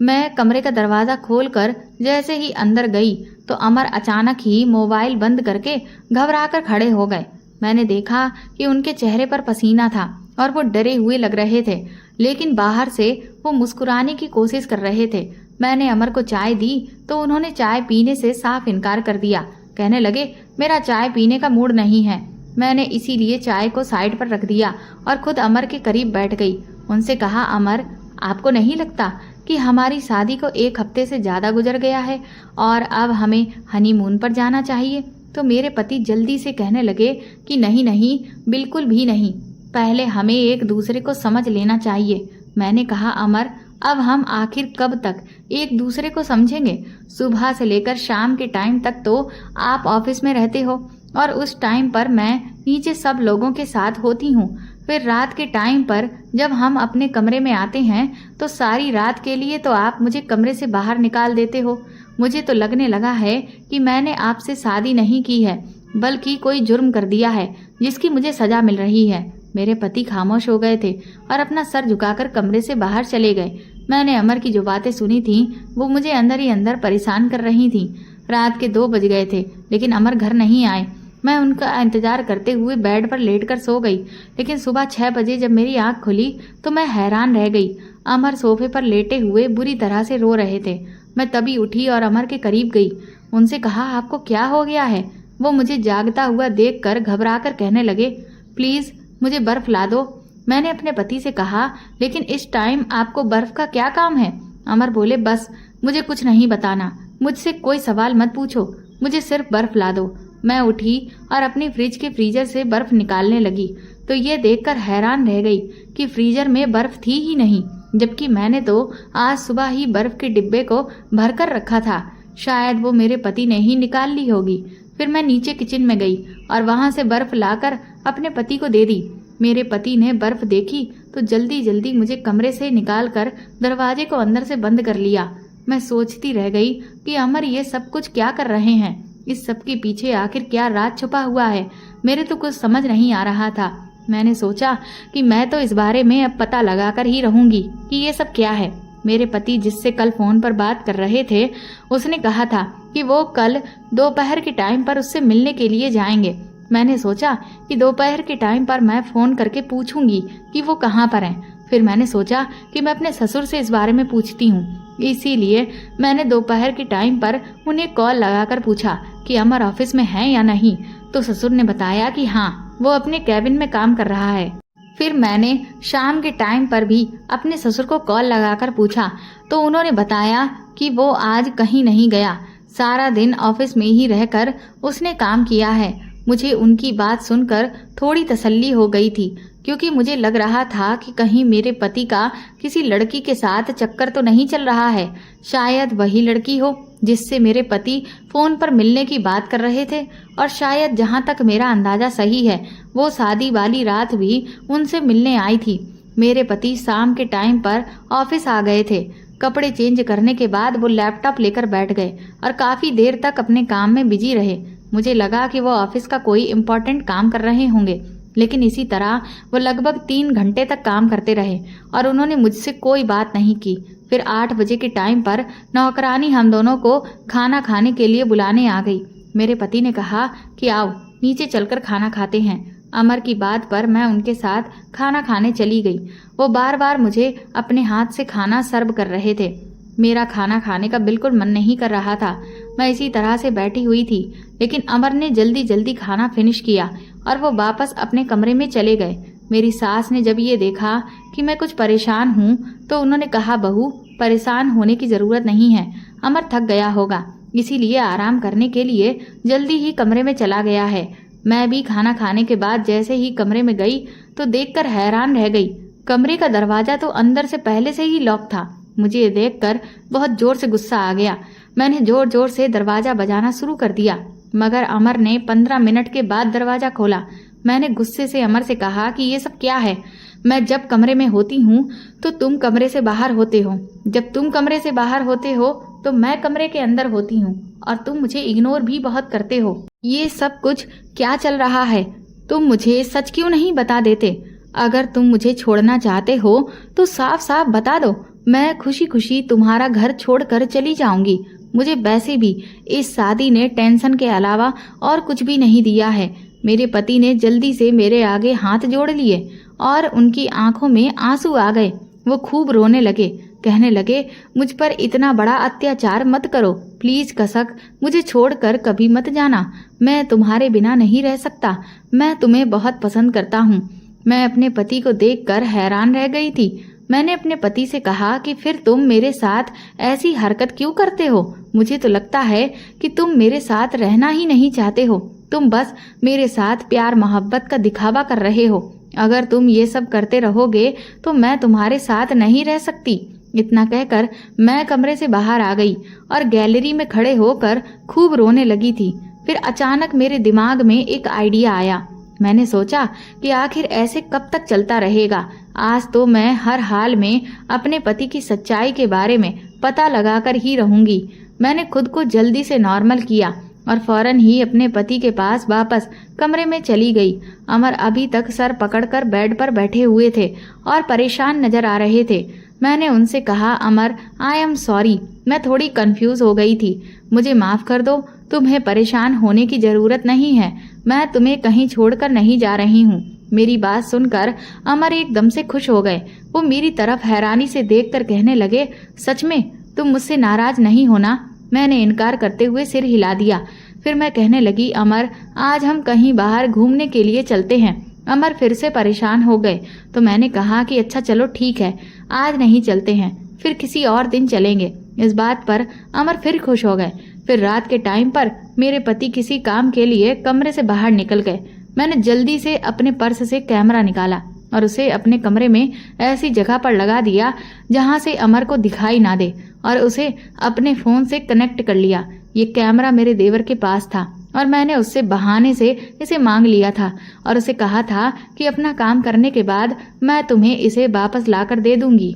मैं कमरे का दरवाज़ा खोलकर जैसे ही अंदर गई तो अमर अचानक ही मोबाइल बंद करके घबराकर खड़े हो गए। मैंने देखा कि उनके चेहरे पर पसीना था और वो डरे हुए लग रहे थे, लेकिन बाहर से वो मुस्कुराने की कोशिश कर रहे थे। मैंने अमर को चाय दी तो उन्होंने चाय पीने से साफ इनकार कर दिया। कहने लगे, मेरा चाय पीने का मूड नहीं है। मैंने इसीलिए चाय को साइड पर रख दिया और खुद अमर के करीब बैठ गई। उनसे कहा, अमर, आपको नहीं लगता कि हमारी शादी को 1 हफ्ते से ज़्यादा गुजर गया है और अब हमें हनीमून पर जाना चाहिए? तो मेरे पति जल्दी से कहने लगे कि नहीं नहीं, बिल्कुल भी नहीं, पहले हमें एक दूसरे को समझ लेना चाहिए। मैंने कहा, अमर, अब हम आखिर कब तक एक दूसरे को समझेंगे? सुबह से लेकर शाम के टाइम तक तो आप ऑफिस में रहते हो और उस टाइम पर मैं नीचे सब लोगों के साथ होती हूँ। फिर रात के टाइम पर जब हम अपने कमरे में आते हैं तो सारी रात के लिए तो आप मुझे कमरे से बाहर निकाल देते हो। मुझे तो लगने लगा है कि मैंने आपसे शादी नहीं की है, बल्कि कोई जुर्म कर दिया है जिसकी मुझे सजा मिल रही है। मेरे पति खामोश हो गए थे और अपना सर झुकाकर कमरे से बाहर चले गए। मैंने अमर की जो बातें सुनी थी वो मुझे अंदर ही अंदर परेशान कर रही थी। रात के 2 बज गए थे लेकिन अमर घर नहीं आए। मैं उनका इंतजार करते हुए बेड पर लेटकर सो गई, लेकिन सुबह 6 बजे जब मेरी आंख खुली तो मैं हैरान रह गई। अमर सोफे पर लेटे हुए बुरी तरह से रो रहे थे। मैं तभी उठी और अमर के करीब गई। उनसे कहा, आपको क्या हो गया है? वो मुझे जागता हुआ देखकर घबराकर कहने लगे, प्लीज़ मुझे बर्फ़ ला दो। मैंने अपने पति से कहा, लेकिन इस टाइम आपको बर्फ़ का क्या काम है? अमर बोले, बस मुझे कुछ नहीं बताना, मुझसे कोई सवाल मत पूछो, मुझे सिर्फ बर्फ़ ला दो। मैं उठी और अपनी फ्रिज के फ्रीजर से बर्फ़ निकालने लगी तो ये देखकर हैरान रह गई कि फ्रीजर में बर्फ़ थी ही नहीं, जबकि मैंने तो आज सुबह ही बर्फ़ के डिब्बे को भरकर रखा था। शायद वो मेरे पति ने ही निकाल ली होगी। फिर मैं नीचे किचन में गई और वहाँ से बर्फ़ लाकर अपने पति को दे दी। मेरे पति ने बर्फ़ देखी तो जल्दी जल्दी मुझे कमरे से निकाल कर दरवाजे को अंदर से बंद कर लिया। मैं सोचती रह गई कि अमर ये सब कुछ क्या कर रहे हैं। इस सब के पीछे आखिर क्या राज छुपा हुआ है, मेरे तो कुछ समझ नहीं आ रहा था। मैंने सोचा कि मैं तो इस बारे में अब पता लगाकर ही रहूंगी कि ये सब क्या है। मेरे पति जिससे कल फोन पर बात कर रहे थे, उसने कहा था कि वो कल दोपहर के टाइम पर उससे मिलने के लिए जाएंगे। मैंने सोचा कि दोपहर के टाइम पर मैं फोन करके पूछूंगी कि वो कहाँ पर हैं। फिर मैंने सोचा कि मैं अपने ससुर से इस बारे में पूछती हूँ, इसीलिए मैंने दोपहर के टाइम पर उन्हें कॉल लगाकर पूछा कि अमर ऑफिस में है या नहीं। तो ससुर ने बताया कि हाँ, वो अपने कैबिन में काम कर रहा है। फिर मैंने शाम के टाइम पर भी अपने ससुर को कॉल लगाकर पूछा तो उन्होंने बताया कि वो आज कहीं नहीं गया, सारा दिन ऑफिस में ही रहकर उसने काम किया है। मुझे उनकी बात सुनकर थोड़ी तसल्ली हो गई थी, क्योंकि मुझे लग रहा था कि कहीं मेरे पति का किसी लड़की के साथ चक्कर तो नहीं चल रहा है। शायद वही लड़की हो जिससे मेरे पति फोन पर मिलने की बात कर रहे थे, और शायद जहां तक मेरा अंदाजा सही है, वो शादी वाली रात भी उनसे मिलने आई थी। मेरे पति शाम के टाइम पर ऑफिस आ गए थे। कपड़े चेंज करने के बाद वो लैपटॉप लेकर बैठ गए और काफी देर तक अपने काम में बिजी रहे। मुझे लगा कि वो ऑफिस का कोई इम्पोर्टेंट काम कर रहे होंगे, लेकिन इसी तरह वो लगभग 3 घंटे तक काम करते रहे और उन्होंने मुझसे कोई बात नहीं की। फिर 8 बजे के टाइम पर नौकरानी हम दोनों को खाना खाने के लिए बुलाने आ गई। मेरे पति ने कहा कि आओ नीचे चलकर खाना खाते हैं। अमर की बात पर मैं उनके साथ खाना खाने चली गई। वो बार बार मुझे अपने हाथ से खाना सर्व कर रहे थे। मेरा खाना खाने का बिल्कुल मन नहीं कर रहा था। मैं इसी तरह से बैठी हुई थी, लेकिन अमर ने जल्दी जल्दी खाना फिनिश किया और वो वापस अपने कमरे में चले गए। मेरी सास ने जब ये देखा कि मैं कुछ परेशान हूँ तो उन्होंने कहा, बहू परेशान होने की जरूरत नहीं है, अमर थक गया होगा, इसीलिए आराम करने के लिए जल्दी ही कमरे में चला गया है। मैं भी खाना खाने के बाद जैसे ही कमरे में गई तो देखकर हैरान रह गई। कमरे का दरवाजा तो अंदर से पहले से ही लॉक था। मुझे ये देखकर बहुत जोर से गुस्सा आ गया। मैंने जोर जोर से दरवाजा बजाना शुरू कर दिया, मगर अमर ने 15 मिनट के बाद दरवाजा खोला। मैंने गुस्से से अमर से कहा कि ये सब क्या है? मैं जब कमरे में होती हूँ तो तुम कमरे से बाहर होते हो, जब तुम कमरे से बाहर होते हो तो मैं कमरे के अंदर होती हूँ, और तुम मुझे इग्नोर भी बहुत करते हो। ये सब कुछ क्या चल रहा है? तुम मुझे सच क्यों नहीं बता देते? अगर तुम मुझे छोड़ना चाहते हो तो साफ साफ बता दो, मैं खुशी खुशी तुम्हारा घर छोड़कर चली जाऊंगी। मुझे वैसे भी इस शादी ने टेंशन के अलावा और कुछ भी नहीं दिया है। मेरे पति ने जल्दी से मेरे आगे हाथ जोड़ लिए और उनकी आंखों में आंसू आ गए। वो खूब रोने लगे, कहने लगे, मुझ पर इतना बड़ा अत्याचार मत करो, प्लीज कसक, मुझे छोड़कर कभी मत जाना। मैं तुम्हारे बिना नहीं रह सकता, मैं तुम्हें बहुत पसंद करता हूँ। मैं अपने पति को देखकर हैरान रह गई थी। मैंने अपने पति से कहा कि फिर तुम मेरे साथ ऐसी हरकत क्यों करते हो? मुझे तो लगता है कि तुम मेरे साथ रहना ही नहीं चाहते हो, तुम बस मेरे साथ प्यार मोहब्बत का दिखावा कर रहे हो। अगर तुम ये सब करते रहोगे तो मैं तुम्हारे साथ नहीं रह सकती। इतना कहकर मैं कमरे से बाहर आ गई और गैलरी में खड़े होकर खूब रोने लगी थी। फिर अचानक मेरे दिमाग में एक आइडिया आया। मैंने सोचा कि आखिर ऐसे कब तक चलता रहेगा। आज तो मैं हर हाल में अपने पति की सच्चाई के बारे में पता लगाकर ही रहूंगी। मैंने खुद को जल्दी से नॉर्मल किया और फौरन ही अपने पति के पास वापस कमरे में चली गई। अमर अभी तक सर पकड़कर बेड पर बैठे हुए थे और परेशान नजर आ रहे थे। मैंने उनसे कहा, अमर, आई एम सॉरी, मैं थोड़ी कंफ्यूज हो गई थी, मुझे माफ कर दो। तुम्हें परेशान होने की जरूरत नहीं है, मैं तुम्हें कहीं छोड़कर नहीं जा रही हूँ। मेरी बात सुनकर अमर एकदम से खुश हो गए। वो मेरी तरफ हैरानी से देखकर कहने लगे, सच में तुम मुझसे नाराज नहीं हो ना? मैंने इनकार करते हुए सिर हिला दिया। फिर मैं कहने लगी, अमर, आज हम कहीं बाहर घूमने के लिए चलते हैं। अमर फिर से परेशान हो गए तो मैंने कहा कि अच्छा चलो ठीक है, आज नहीं चलते हैं, फिर किसी और दिन चलेंगे। इस बात पर अमर फिर खुश हो गए। फिर रात के टाइम पर मेरे पति किसी काम के लिए कमरे से बाहर निकल गए। मैंने जल्दी से अपने पर्स से कैमरा निकाला और उसे अपने कमरे में ऐसी जगह पर लगा दिया जहां से अमर को दिखाई ना दे, और उसे अपने फोन से कनेक्ट कर लिया। ये कैमरा मेरे देवर के पास था और मैंने उससे बहाने से इसे मांग लिया था और उसे कहा था कि अपना काम करने के बाद मैं तुम्हें इसे वापस लाकर दे दूंगी।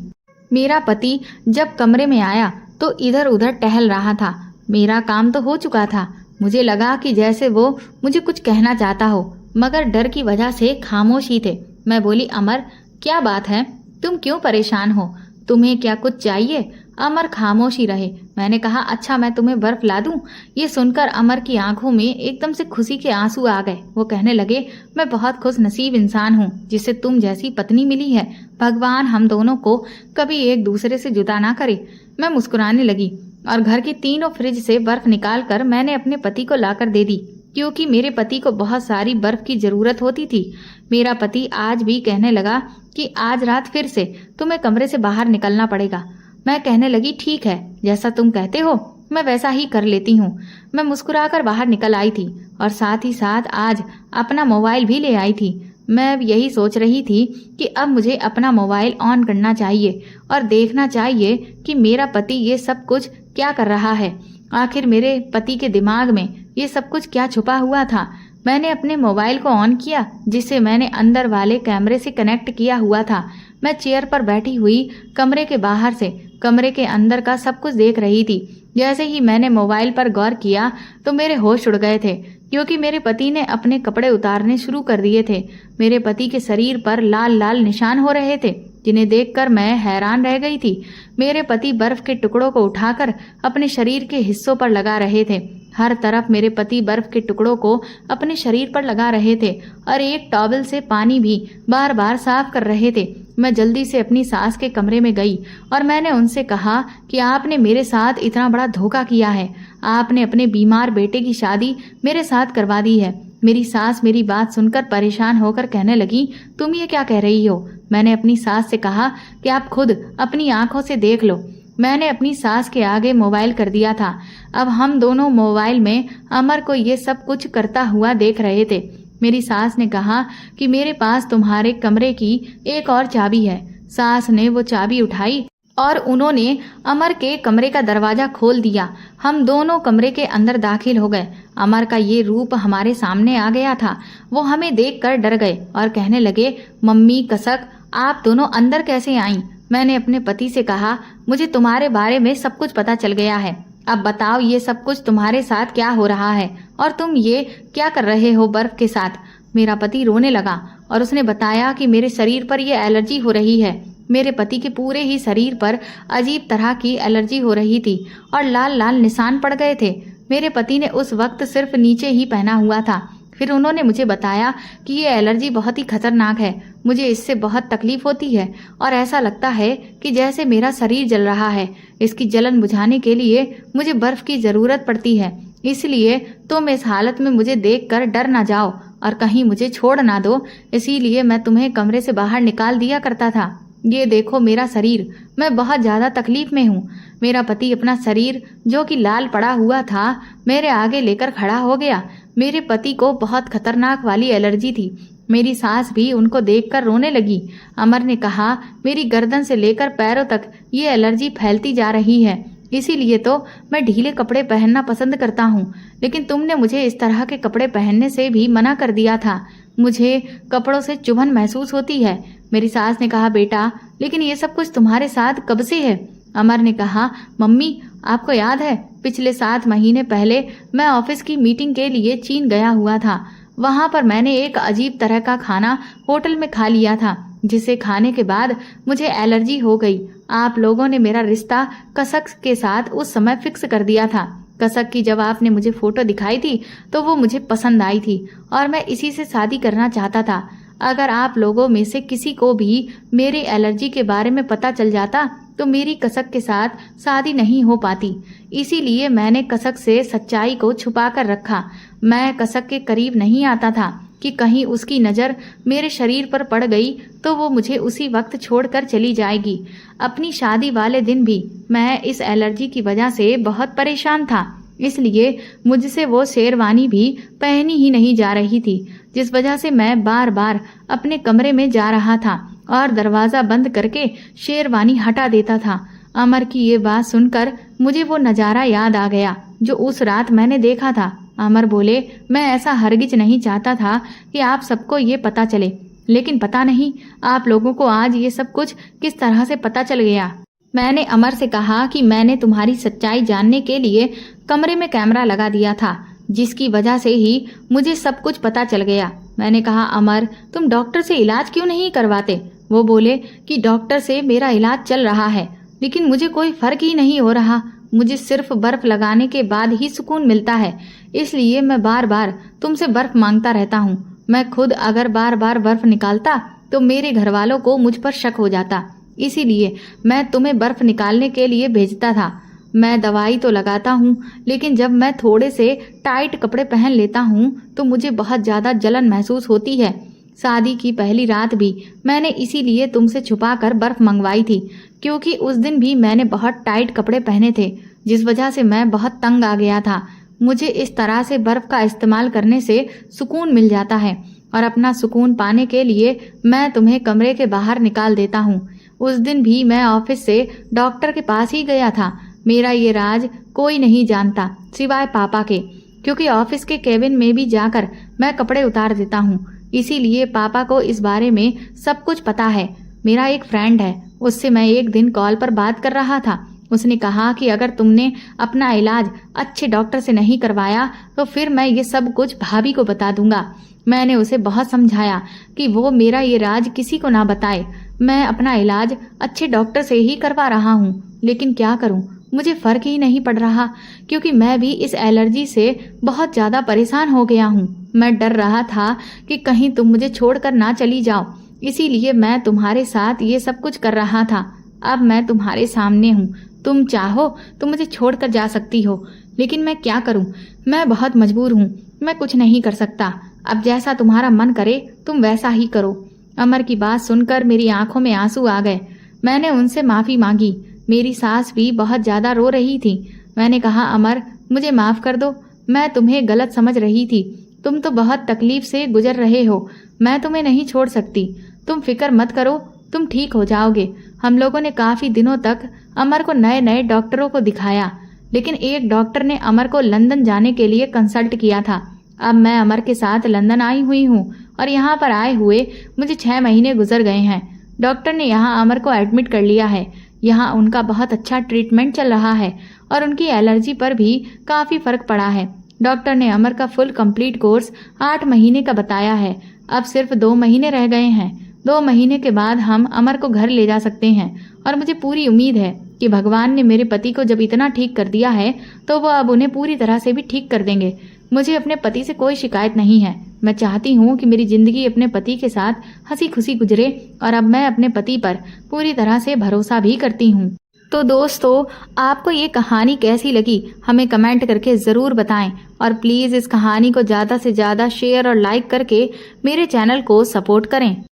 मेरा पति जब कमरे में आया तो इधर उधर टहल रहा था। मेरा काम तो हो चुका था, मुझे लगा कि जैसे वो मुझे कुछ कहना चाहता हो, मगर डर की वजह से खामोश ही थे। मैं बोली, अमर क्या बात है, तुम क्यों परेशान हो, तुम्हें क्या कुछ चाहिए? अमर खामोश ही रहे। मैंने कहा, अच्छा मैं तुम्हें बर्फ ला दूं? ये सुनकर अमर की आंखों में एकदम से खुशी के आंसू आ गए। वो कहने लगे, मैं बहुत खुश नसीब इंसान हूँ जिसे तुम जैसी पत्नी मिली है। भगवान हम दोनों को कभी एक दूसरे से जुदा ना करे। मैं मुस्कुराने लगी और घर की तीनों फ्रिज से बर्फ निकाल कर मैंने अपने पति को लाकर दे दी, क्योंकि मेरे पति को बहुत सारी बर्फ की जरूरत होती थी। मेरा पति आज भी कहने लगा कि आज रात फिर से तुम्हें कमरे से बाहर निकलना पड़ेगा। मैं कहने लगी, ठीक है, जैसा तुम कहते हो मैं वैसा ही कर लेती हूँ। मैं मुस्कुराकर बाहर निकल आई थी और साथ ही साथ आज अपना मोबाइल भी ले आई थी। मैं अब यही सोच रही थी कि अब मुझे अपना मोबाइल ऑन करना चाहिए और देखना चाहिए कि मेरा पति ये सब कुछ क्या कर रहा है। आखिर मेरे पति के दिमाग में ये सब कुछ क्या छुपा हुआ था। मैंने अपने मोबाइल को ऑन किया, जिसे मैंने अंदर वाले कैमरे से कनेक्ट किया हुआ था। मैं चेयर पर बैठी हुई कमरे के बाहर से कमरे के अंदर का सब कुछ देख रही थी। जैसे ही मैंने मोबाइल पर गौर किया तो मेरे होश उड़ गए थे, क्योंकि मेरे पति ने अपने कपड़े उतारने शुरू कर दिए थे। मेरे पति के शरीर पर लाल लाल निशान हो रहे थे, जिन्हें देखकर मैं हैरान रह गई थी। मेरे पति बर्फ के टुकड़ों को उठाकर अपने शरीर के हिस्सों पर लगा रहे थे। हर तरफ मेरे पति बर्फ के टुकड़ों को अपने शरीर पर लगा रहे थे और एक टॉवल से पानी भी बार बार साफ कर रहे थे। मैं जल्दी से अपनी सास के कमरे में गई और मैंने उनसे कहा कि आपने मेरे साथ इतना बड़ा धोखा किया है। आपने अपने बीमार बेटे की शादी मेरे साथ करवा दी है। मेरी सास मेरी बात सुनकर परेशान होकर कहने लगी, तुम ये क्या कह रही हो? मैंने अपनी सास से कहा कि आप खुद अपनी आंखों से देख लो। मैंने अपनी सास के आगे मोबाइल कर दिया था। अब हम दोनों मोबाइल में अमर को ये सब कुछ करता हुआ देख रहे थे। मेरी सास ने कहा कि मेरे पास तुम्हारे कमरे की एक और चाबी है। सास ने वो चाबी उठाई और उन्होंने अमर के कमरे का दरवाजा खोल दिया। हम दोनों कमरे के अंदर दाखिल हो गए। अमर का ये रूप हमारे सामने आ गया था। वो हमें देखकर डर गए और कहने लगे, मम्मी कसक, आप दोनों अंदर कैसे आईं? मैंने अपने पति से कहा, मुझे तुम्हारे बारे में सब कुछ पता चल गया है। अब बताओ ये सब कुछ तुम्हारे साथ क्या हो रहा है और तुम ये क्या कर रहे हो बर्फ के साथ? मेरा पति रोने लगा और उसने बताया कि मेरे शरीर पर यह एलर्जी हो रही है। मेरे पति के पूरे ही शरीर पर अजीब तरह की एलर्जी हो रही थी और लाल लाल निशान पड़ गए थे। मेरे पति ने उस वक्त सिर्फ नीचे ही पहना हुआ था। फिर उन्होंने मुझे बताया कि ये एलर्जी बहुत ही खतरनाक है। मुझे इससे बहुत तकलीफ होती है और ऐसा लगता है कि जैसे मेरा शरीर जल रहा है। इसकी जलन बुझाने के लिए मुझे बर्फ की जरूरत पड़ती है। इसलिए तुम इस हालत में मुझे देखकर डर ना जाओ और कहीं मुझे छोड़ ना दो। इसीलिए मैं तुम्हें कमरे से बाहर निकाल दिया करता था। ये देखो मेरा शरीर, मैं बहुत ज्यादा तकलीफ में हूँ। मेरा पति अपना शरीर जो कि लाल पड़ा हुआ था मेरे आगे लेकर खड़ा हो गया। मेरे पति को बहुत खतरनाक वाली एलर्जी थी। मेरी सास भी उनको देखकर रोने लगी। अमर ने कहा, मेरी गर्दन से लेकर पैरों तक ये एलर्जी फैलती जा रही है, इसीलिए तो मैं ढीले कपड़े पहनना पसंद करता हूँ। लेकिन तुमने मुझे इस तरह के कपड़े पहनने से भी मना कर दिया था। मुझे कपड़ों से चुभन महसूस होती है। मेरी सास ने कहा, बेटा लेकिन ये सब कुछ तुम्हारे साथ कब से है? अमर ने कहा, मम्मी आपको याद है पिछले 7 महीने पहले मैं ऑफिस की मीटिंग के लिए चीन गया हुआ था। वहां पर मैंने एक अजीब तरह का खाना होटल में खा लिया था, जिसे खाने के बाद मुझे एलर्जी हो गई। आप लोगों ने मेरा रिश्ता कसक के साथ उस समय फिक्स कर दिया था। कसक की जब आपने मुझे फोटो दिखाई थी तो वो मुझे पसंद आई थी और मैं इसी से शादी करना चाहता था। अगर आप लोगों में से किसी को भी मेरी एलर्जी के बारे में पता चल जाता तो मेरी कसक के साथ शादी नहीं हो पाती। इसीलिए मैंने कसक से सच्चाई को छुपा कर रखा। मैं कसक के करीब नहीं आता था कि कहीं उसकी नज़र मेरे शरीर पर पड़ गई तो वो मुझे उसी वक्त छोड़कर चली जाएगी। अपनी शादी वाले दिन भी मैं इस एलर्जी की वजह से बहुत परेशान था, इसलिए मुझसे वो शेरवानी भी पहनी ही नहीं जा रही थी, जिस वजह से मैं बार बार अपने कमरे में जा रहा था और दरवाज़ा बंद करके शेरवानी हटा देता था। अमर की ये बात सुनकर मुझे वो नज़ारा याद आ गया जो उस रात मैंने देखा था। अमर बोले, मैं ऐसा हरगिज नहीं चाहता था कि आप सबको ये पता चले, लेकिन पता नहीं आप लोगों को आज ये सब कुछ किस तरह से पता चल गया। मैंने अमर से कहा कि मैंने तुम्हारी सच्चाई जानने के लिए कमरे में कैमरा लगा दिया था। जिसकी वजह से ही मुझे सब कुछ पता चल गया। मैंने कहा, अमर तुम डॉक्टर से इलाज क्यों नहीं करवाते? वो बोले कि डॉक्टर से मेरा इलाज चल रहा है, लेकिन मुझे कोई फर्क ही नहीं हो रहा। मुझे सिर्फ बर्फ लगाने के बाद ही सुकून मिलता है, इसलिए मैं बार बार तुमसे बर्फ मांगता रहता हूँ। मैं खुद अगर बार बार बर्फ निकालता तो मेरे घर वालों को मुझ पर शक हो जाता, इसीलिए मैं तुम्हें बर्फ निकालने के लिए भेजता था। मैं दवाई तो लगाता हूँ, लेकिन जब मैं थोड़े से टाइट कपड़े पहन लेता हूँ तो मुझे बहुत ज़्यादा जलन महसूस होती है। शादी की पहली रात भी मैंने इसीलिए तुमसे छुपा कर बर्फ मंगवाई थी, क्योंकि उस दिन भी मैंने बहुत टाइट कपड़े पहने थे, जिस वजह से मैं बहुत तंग आ गया था। मुझे इस तरह से बर्फ का इस्तेमाल करने से सुकून मिल जाता है, और अपना सुकून पाने के लिए मैं तुम्हें कमरे के बाहर निकाल देता हूँ। उस दिन भी मैं ऑफिस से डॉक्टर के पास ही गया था। मेरा ये राज कोई नहीं जानता सिवाय पापा के, क्योंकि ऑफिस के केबिन में भी जाकर मैं कपड़े उतार देता हूँ, इसीलिए पापा को इस बारे में सब कुछ पता है। मेरा एक फ्रेंड है, उससे मैं एक दिन कॉल पर बात कर रहा था। उसने कहा कि अगर तुमने अपना इलाज अच्छे डॉक्टर से नहीं करवाया तो फिर मैं ये सब कुछ भाभी को बता दूंगा। मैंने उसे बहुत समझाया कि वो मेरा ये राज किसी को ना बताए। मैं अपना इलाज अच्छे डॉक्टर से ही करवा रहा हूँ, लेकिन क्या करूँ, मुझे फर्क ही नहीं पड़ रहा, क्योंकि मैं भी इस एलर्जी से बहुत ज़्यादा परेशान हो गया हूँ। मैं डर रहा था कि कहीं तुम मुझे छोड़कर ना चली जाओ, इसीलिए मैं तुम्हारे साथ ये सब कुछ कर रहा था। अब मैं तुम्हारे सामने हूँ, तुम चाहो तो मुझे छोड़कर जा सकती हो, लेकिन मैं क्या करूँ, मैं बहुत मजबूर हूँ, मैं कुछ नहीं कर सकता। अब जैसा तुम्हारा मन करे तुम वैसा ही करो। अमर की बात सुनकर मेरी आंखों में आंसू आ गए। मैंने उनसे माफ़ी मांगी। मेरी सास भी बहुत ज़्यादा रो रही थी। मैंने कहा, अमर मुझे माफ़ कर दो, मैं तुम्हें गलत समझ रही थी। तुम तो बहुत तकलीफ से गुजर रहे हो, मैं तुम्हें नहीं छोड़ सकती। तुम फिक्र मत करो, तुम ठीक हो जाओगे। हम लोगों ने काफ़ी दिनों तक अमर को नए नए डॉक्टरों को दिखाया, लेकिन एक डॉक्टर ने अमर को लंदन जाने के लिए कंसल्ट किया था। अब मैं अमर के साथ लंदन आई हुई हूँ, और यहाँ पर आए हुए मुझे 6 महीने गुजर गए हैं। डॉक्टर ने यहाँ अमर को एडमिट कर लिया है। यहाँ उनका बहुत अच्छा ट्रीटमेंट चल रहा है, और उनकी एलर्जी पर भी काफ़ी फ़र्क पड़ा है। डॉक्टर ने अमर का फुल कंप्लीट कोर्स 8 महीने का बताया है। अब सिर्फ 2 महीने रह गए हैं। 2 महीने के बाद हम अमर को घर ले जा सकते हैं, और मुझे पूरी उम्मीद है कि भगवान ने मेरे पति को जब इतना ठीक कर दिया है तो वो अब उन्हें पूरी तरह से भी ठीक कर देंगे। मुझे अपने पति से कोई शिकायत नहीं है। मैं चाहती हूँ कि मेरी जिंदगी अपने पति के साथ हंसी खुशी गुजरे, और अब मैं अपने पति पर पूरी तरह से भरोसा भी करती हूँ। तो दोस्तों, आपको ये कहानी कैसी लगी हमें कमेंट करके ज़रूर बताएं, और प्लीज़ इस कहानी को ज़्यादा से ज़्यादा शेयर और लाइक करके मेरे चैनल को सपोर्ट करें।